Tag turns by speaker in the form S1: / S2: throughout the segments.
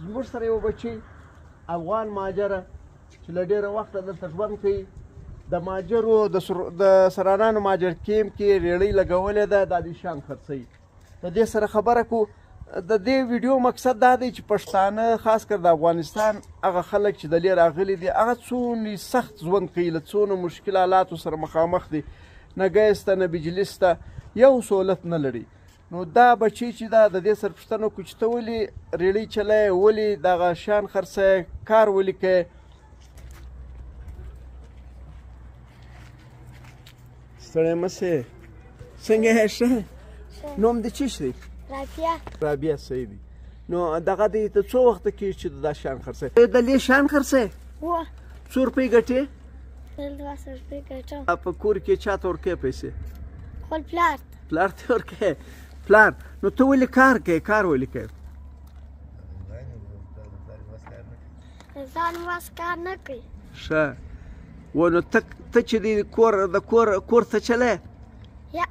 S1: زموږ سره یو بچی افغان مهاجره چې له ډېره وخته دلته ژوند کوي د مهاجرو د سرانانو مهاجر کیمپ کې ریړۍ لګولې ده دا د شان خرڅوي د دې سره خبره کو د دې ویډیو مقصد دا دی چې پښتانه خاص کر د افغانستان هغه خلک چې د لې راغلي دي هغه څونه سخت ژوند کوي له څونه مشکلاتو سره مخامخ دي نه ګیس ته نه بجلي شته یو سهولت نه لري نو دا بچی چې دا د دې سره پوښتنه وکړو چې ته ولې ریړۍ چلایې ولې دغه شیان خرڅوې کار ولې کوې ستړی مه سې څنګه یې ښه نوم دې څه دی رابعه صحیح دی نو دغه دی ته څو وخته کېږي چې دا شیان خرڅوې د لې شیان خرڅوې څو روپۍ ګټې په کور کې چا ته ورکوې پیسې
S2: خپل پلار
S1: پلار ته ورکوې پلار نو ته ولې کار کوې کار ولې کوې
S2: ځان واس کار نه کوي
S1: ښه و نو ته چې دی کور ته چلې
S2: یا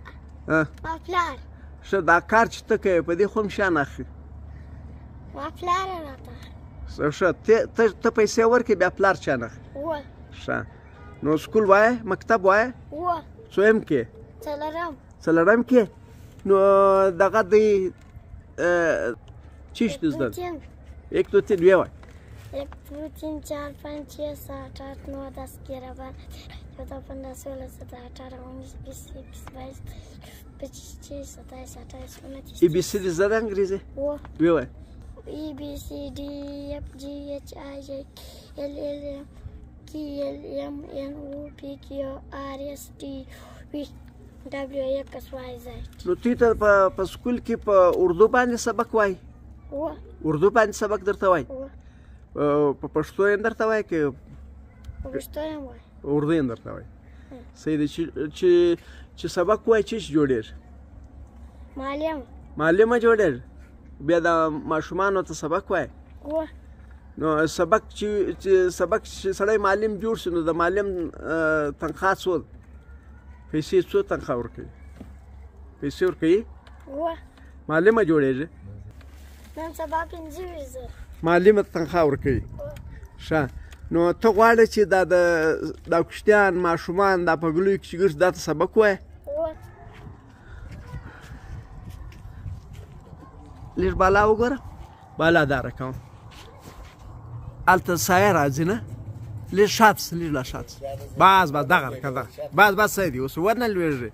S2: ما پلار
S1: ښه دا کار چې ته کوې په دې خو هم شیان اخلي
S2: ما پلار راته
S1: ښه ته پیسې ورکړې بیا پلار شیان اخلي ښه نو سکول وایې مکتب وایې څویم کې څلورم کې نو دغه دی چیش دو زده یک دو تین ویه وای
S2: 1 2 3 4 5 6 7 8 9 10 11 12 13 14 15 16 17 18 19 20 21 22
S1: ای بی سی دی زده انگریزی؟ ویه وای
S2: E B C D F G H I J L L M K L M N O P Q R S T V W X Y Z
S1: نو توی ته په سکول کې په اردو باندې سبق وای اردو باندې سبق درته وای په پښتو یې درته وای که
S2: په پښتو یې وای
S1: اردو یې درته وای صحیح دی چې سبق وای چې جوړېږي معلمه جوړېږي بیا د ماشومانو ته سبق وای نو سبق چې سړی معلم جوړ شي نو د معلم تنخواه څو پیسې څو تنخواه ورکوي پیسې ورکوي معلمه جوړېږي
S2: نن سبا 15,000
S1: معلمه تنخواه ورکوي ښه نو ته غواړې چې دا کوشتیان ماشومان دا په ګلوي کې چې ګرځي دا ته سبق وایې لږ بالا وګوره بالا داره کوم هلته سایه راځي نه لږ شاته شه لږ لا شاته شه بس دغه لکه دغه بس صحیح دی اوس ورنه لوېږي